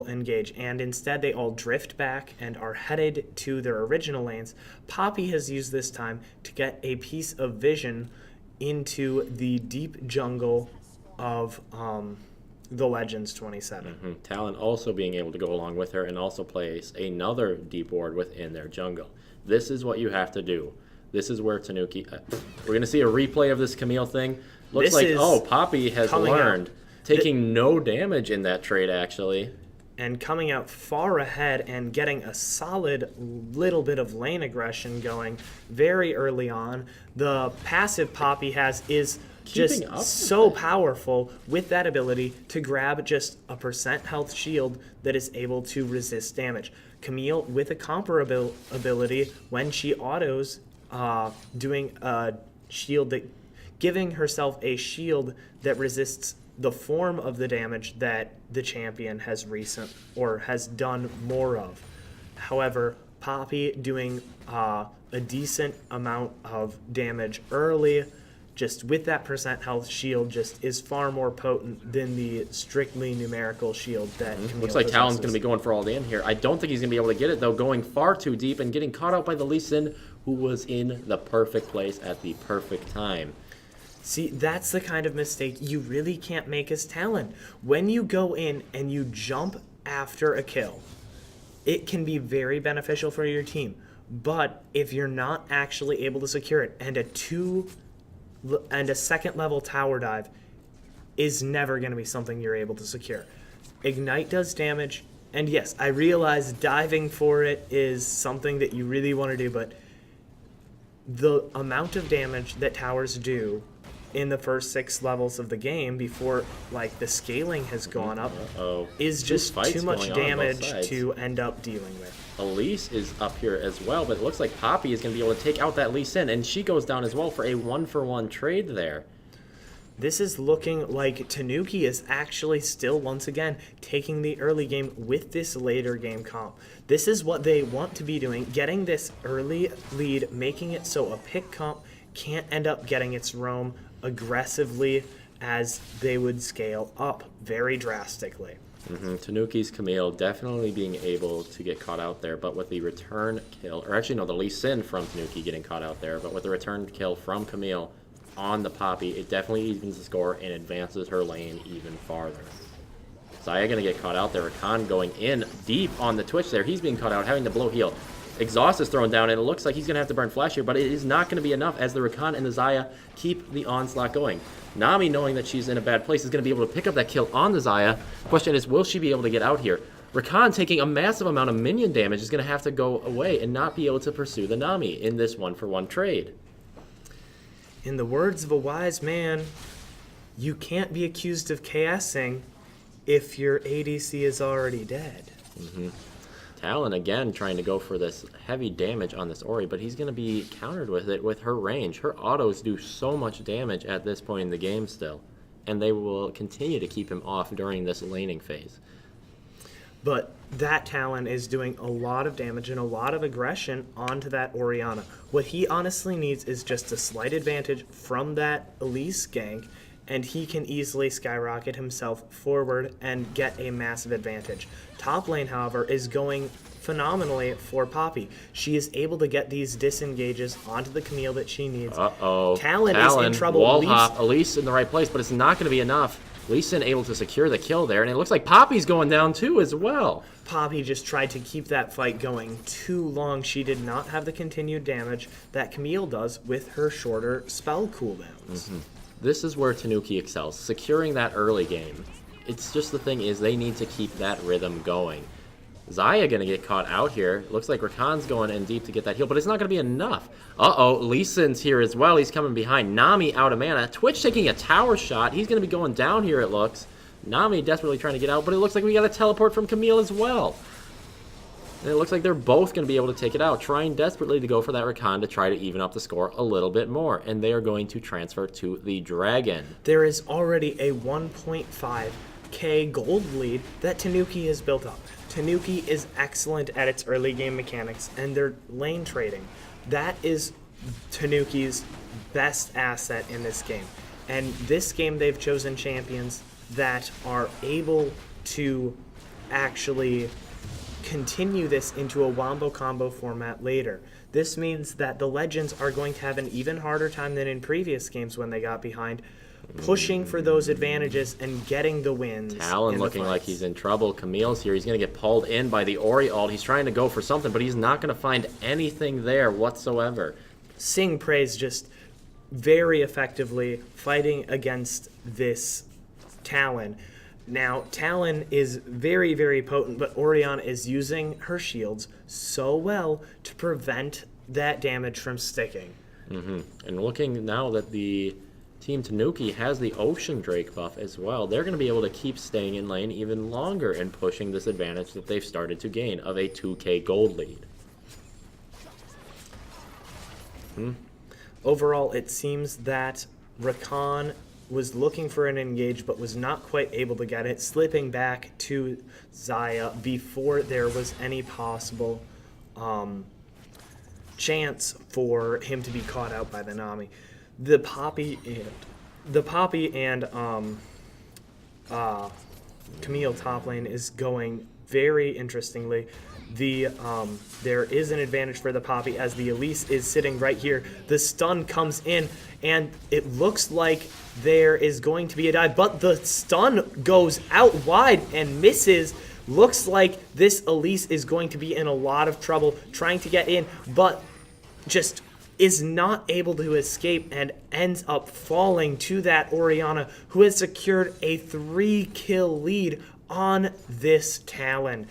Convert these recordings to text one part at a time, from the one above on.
engage, and instead they all drift back and are headed to their original lanes. Poppy has used this time to get a piece of vision into the deep jungle of the Legends 27. Talon also being able to go along with her and also place another deep ward within their jungle. This is what you have to do. This is where Tanuki... we're going to see a replay of this Camille thing. Looks like, Poppy has learned. Taking no damage in that trade, actually. And coming out far ahead and getting a solid little bit of lane aggression going very early on. The passive Poppy has is just so powerful with that ability to grab just a % health shield that is able to resist damage. Camille, with a comparable ability, when she autos, doing a shield that, giving herself a shield that resists the form of the damage that the champion has has done more of. However, Poppy doing a decent amount of damage early, just with that % health shield, just is far more potent than the strictly numerical shield that Camille Looks like possesses. Talon's going to be going for all the in here. I don't think he's going to be able to get it, though, going far too deep and getting caught out by the Lee Sin, who was in the perfect place at the perfect time. See, that's the kind of mistake you really can't make as Talon. When you go in and you jump after a kill, it can be very beneficial for your team. But if you're not actually able to secure it, and a second level tower dive is never going to be something you're able to secure. Ignite does damage, and yes, I realize diving for it is something that you really want to do, but the amount of damage that towers do in the first 6 levels of the game before like the scaling has gone up is just too much damage to end up dealing with. Elise is up here as well, but it looks like Poppy is going to be able to take out that Lee Sin, and she goes down as well for a 1-for-1 trade there. This is looking like Tanuki is actually still, once again, taking the early game with this later game comp. This is what they want to be doing, getting this early lead, making it so a pick comp can't end up getting its roam aggressively as they would scale up very drastically. Tanuki's Camille definitely being able to get caught out there, but with the return kill, or actually no, the Lee Sin from Tanuki getting caught out there, but with the return kill from Camille on the Poppy, it definitely evens the score and advances her lane even farther. Zaya gonna get caught out there. Rakan going in deep on the Twitch there. He's being caught out, having to blow heal. Exhaust is thrown down, and it looks like he's going to have to burn Flash here, but it is not going to be enough as the Rakan and the Zaya keep the onslaught going. Nami, knowing that she's in a bad place, is going to be able to pick up that kill on the Zaya. Question is, will she be able to get out here? Rakan, taking a massive amount of minion damage, is going to have to go away and not be able to pursue the Nami in this 1-for-1 trade. In the words of a wise man, you can't be accused of KSing if your ADC is already dead. Talon again trying to go for this heavy damage on this Ori, but he's going to be countered with it with her range. Her autos do so much damage at this point in the game still, and they will continue to keep him off during this laning phase. But that Talon is doing a lot of damage and a lot of aggression onto that Orianna. What he honestly needs is just a slight advantage from that Elise gank, and he can easily skyrocket himself forward and get a massive advantage. Top lane, however, is going phenomenally for Poppy. She is able to get these disengages onto the Camille that she needs. Talon is in trouble. Wall hop, Elise in the right place, but it's not going to be enough. Lee Sin able to secure the kill there, and it looks like Poppy's going down too as well. Poppy just tried to keep that fight going too long. She did not have the continued damage that Camille does with her shorter spell cooldowns. This is where Tanuki excels, securing that early game. It's just the thing is they need to keep that rhythm going. Zaya going to get caught out here. Looks like Rakan's going in deep to get that heal, but it's not going to be enough. Lee Sin's here as well. He's coming behind. Nami out of mana. Twitch taking a tower shot. He's going to be going down here, it looks. Nami desperately trying to get out, but it looks like we got a teleport from Camille as well. And it looks like they're both going to be able to take it out, trying desperately to go for that Rakan to try to even up the score a little bit more. And they are going to transfer to the Dragon. There is already a 1.5k gold lead that Tanuki has built up. Tanuki is excellent at its early game mechanics and their lane trading. That is Tanuki's best asset in this game. And this game they've chosen champions that are able to actually continue this into a wombo combo format later. This means that the Legends are going to have an even harder time than in previous games when they got behind, pushing for those advantages and getting the wins. Talon looking like he's in trouble. Camille's here. He's going to get pulled in by the Ori ult. He's trying to go for something, but he's not going to find anything there whatsoever. Sing Praise just very effectively fighting against this Talon. Now, Talon is very, very potent, but Orianna is using her shields so well to prevent that damage from sticking. And looking now that the Team Tanuki has the Ocean Drake buff as well, they're going to be able to keep staying in lane even longer and pushing this advantage that they've started to gain of a 2k gold lead. Overall, it seems that Rakan was looking for an engage but was not quite able to get it, slipping back to Xayah before there was any possible chance for him to be caught out by the Nami. The Poppy and Camille top lane is going very interestingly. There is an advantage for the Poppy as the Elise is sitting right here. The stun comes in and it looks like there is going to be a dive, but the stun goes out wide and misses. Looks like this Elise is going to be in a lot of trouble trying to get in, but just is not able to escape and ends up falling to that Orianna, who has secured a 3-kill lead on this Talon.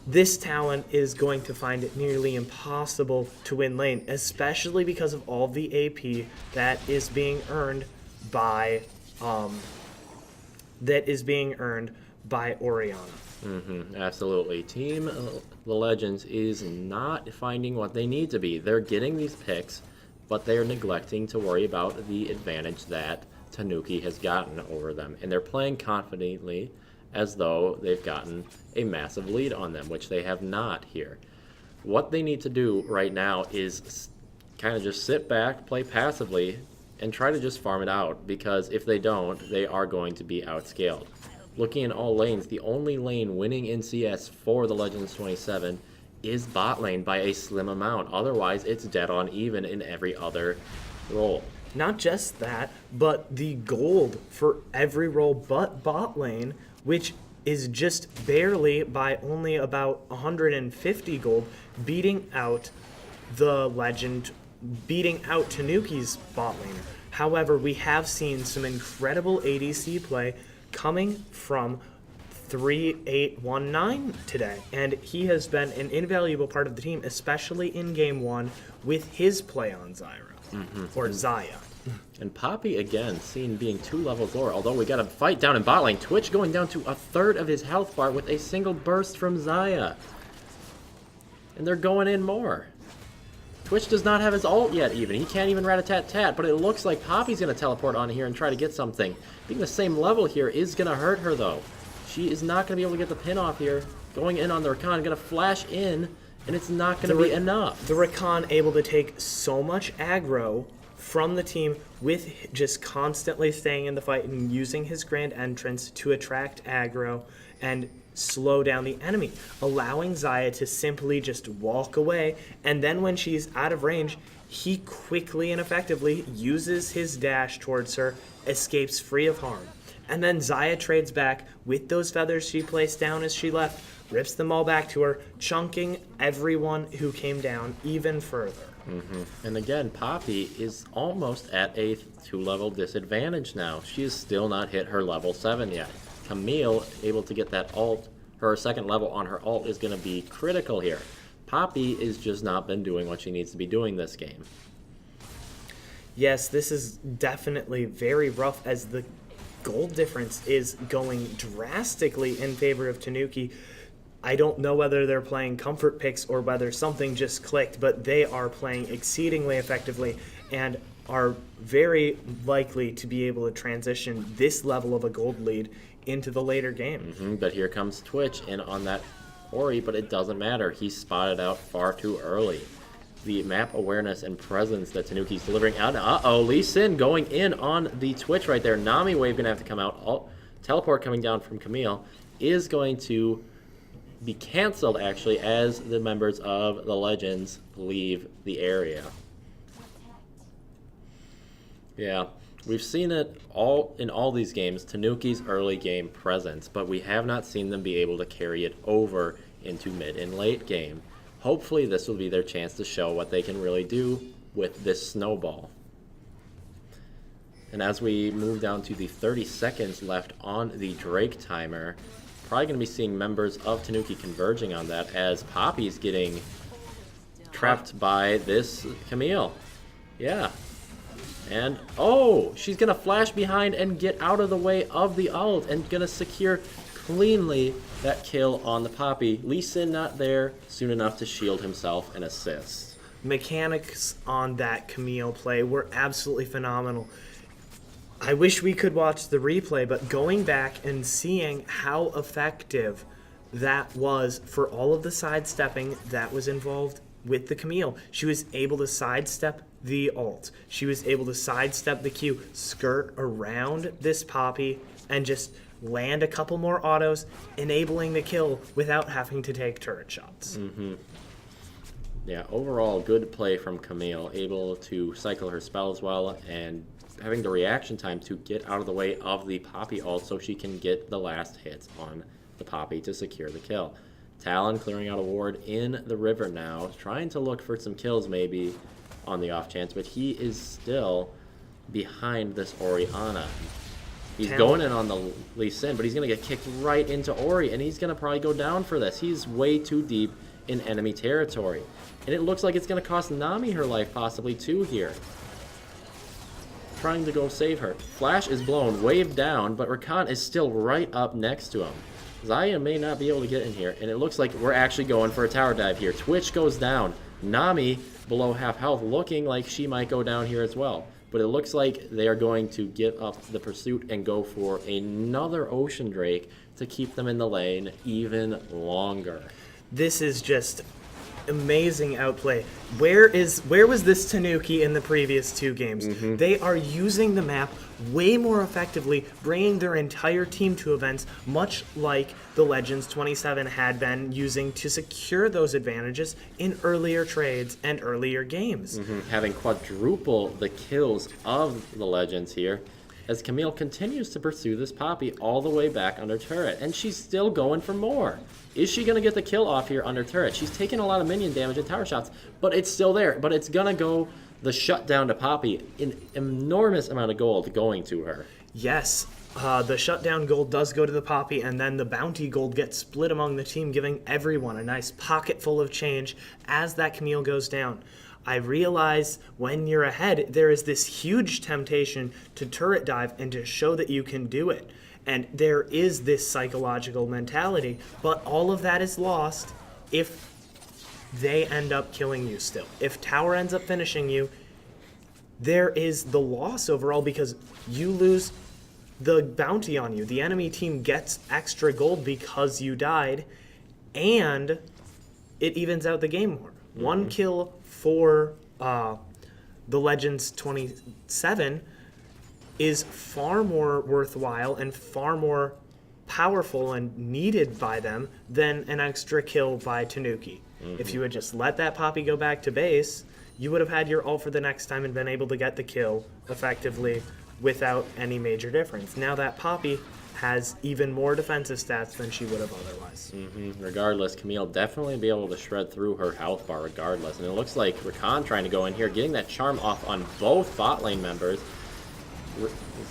This Talon is going to find it nearly impossible to win lane, especially because of all the AP that is being earned by Orianna. Absolutely. Team the Legends is not finding what they need to be. They're getting these picks, but they're neglecting to worry about the advantage that Tanuki has gotten over them. And they're playing confidently as though they've gotten a massive lead on them, which they have not here. What they need to do right now is kind of just sit back, play passively, and try to just farm it out, because if they don't, they are going to be outscaled. Looking in all lanes, the only lane winning in CS for the Legends 27 is bot lane by a slim amount. Otherwise, it's dead on even in every other role. Not just that, but the gold for every role but bot lane, which is just barely by only about 150 gold, beating out the Legend, beating out Tanuki's bot laner. However, we have seen some incredible ADC play coming from 3819 today, and he has been an invaluable part of the team, especially in game 1 with his play on or Xayah. And Poppy, again, seen being 2 levels lower, although we got a fight down in bot lane. Twitch going down to a third of his health bar with a single burst from Xayah. And they're going in more. Twitch does not have his ult yet even. He can't even rat-a-tat-tat, but it looks like Poppy's going to teleport on here and try to get something. Being the same level here is going to hurt her, though. She is not going to be able to get the pin off here. Going in on the Rakan, going to flash in, and it's not going to be enough. The Rakan able to take so much aggro from the team with just constantly staying in the fight and using his grand entrance to attract aggro and slow down the enemy, allowing Xayah to simply just walk away, and then when she's out of range, he quickly and effectively uses his dash towards her, escapes free of harm. And then Xayah trades back with those feathers she placed down as she left, rips them all back to her, chunking everyone who came down even further. And again, Poppy is almost at a 2-level disadvantage now. She has still not hit her level 7 yet. Camille, able to get that ult, her second level on her ult, is going to be critical here. Poppy has just not been doing what she needs to be doing this game. Yes, this is definitely very rough as the gold difference is going drastically in favor of Tanuki. I don't know whether they're playing comfort picks or whether something just clicked, but they are playing exceedingly effectively and are very likely to be able to transition this level of a gold lead into the later game. But here comes Twitch in on that Ori, but it doesn't matter. He's spotted out far too early. The map awareness and presence that Tanuki's delivering out. Uh-oh, Lee Sin going in on the Twitch right there. Nami Wave going to have to come out. Teleport coming down from Camille. is going to be canceled, actually, as the members of the Legends leave the area. Yeah, we've seen it all in all these games, Tanuki's early game presence, but we have not seen them be able to carry it over into mid and late game. Hopefully this will be their chance to show what they can really do with this snowball. And as we move down to the 30 seconds left on the Drake timer, probably going to be seeing members of Tanuki converging on that as Poppy's getting trapped by this Camille. Yeah. And, oh, she's going to flash behind and get out of the way of the ult and going to secure cleanly that kill on the Poppy. Lee Sin not there soon enough to shield himself and assist. Mechanics on that Camille play were absolutely phenomenal. I wish we could watch the replay, but going back and seeing how effective that was for all of the sidestepping that was involved with the Camille. She was able to sidestep the ult. She was able to sidestep the Q, skirt around this Poppy, and just land a couple more autos, enabling the kill without having to take turret shots. Yeah, overall, good play from Camille, able to cycle her spells well and having the reaction time to get out of the way of the Poppy ult so she can get the last hits on the Poppy to secure the kill. Talon clearing out a ward in the river now, trying to look for some kills maybe on the off chance, but he is still behind this Orianna. He's going in on the Lee Sin, but he's going to get kicked right into Ori, and he's going to probably go down for this. He's way too deep in enemy territory. And it looks like it's going to cost Nami her life possibly too here. Trying to go save her. Flash is blown, wave down, but Rakan is still right up next to him. Xayah may not be able to get in here, and it looks like we're actually going for a tower dive here. Twitch goes down. Nami, below half health, looking like she might go down here as well. But it looks like they are going to give up the pursuit and go for another Ocean Drake to keep them in the lane even longer. This is just amazing outplay. Where was this Tanuki in the previous two games? They are using the map way more effectively, bringing their entire team to events, much like the Legends 27 had been using to secure those advantages in earlier trades and earlier games. Having quadruple the kills of the Legends here, as Camille continues to pursue this Poppy all the way back under turret, and she's still going for more. Is she going to get the kill off here under turret? She's taking a lot of minion damage and tower shots, but it's still there. But it's going to go the shutdown to Poppy, an enormous amount of gold going to her. Yes, the shutdown gold does go to the Poppy, and then the bounty gold gets split among the team, giving everyone a nice pocket full of change as that Camille goes down. I realize when you're ahead, there is this huge temptation to turret dive and to show that you can do it. And there is this psychological mentality, but all of that is lost if they end up killing you still. If tower ends up finishing you, there is the loss overall because you lose the bounty on you. The enemy team gets extra gold because you died, and it evens out the game more. One kill for the Legends 27 is far more worthwhile and far more powerful and needed by them than an extra kill by Tanuki. If you had just let that Poppy go back to base, you would have had your ult for the next time and been able to get the kill effectively without any major difference. Now that Poppy has even more defensive stats than she would have otherwise. Regardless, Camille definitely be able to shred through her health bar regardless. And it looks like Rakan trying to go in here, getting that charm off on both bot lane members.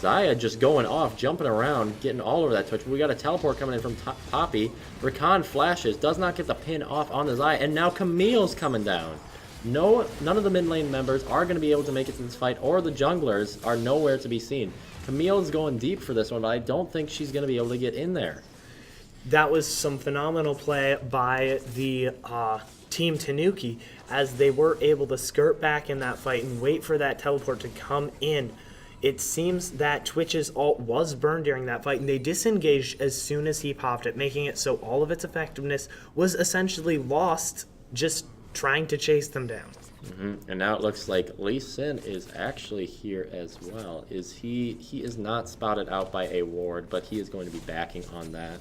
Xayah just going off, jumping around, getting all over that Twitch. We got a teleport coming in from Poppy. Rakan flashes, does not get the pin off on the Xayah, and now Camille's coming down. None of the mid lane members are going to be able to make it to this fight, or the junglers are nowhere to be seen. Camille is going deep for this one, but I don't think she's going to be able to get in there. That was some phenomenal play by the Team Tanuki as they were able to skirt back in that fight and wait for that teleport to come in. It seems that Twitch's ult was burned during that fight, and they disengaged as soon as he popped it, making it so all of its effectiveness was essentially lost just trying to chase them down. And now it looks like Lee Sin is actually here as well. He is not spotted out by a ward, but he is going to be backing on that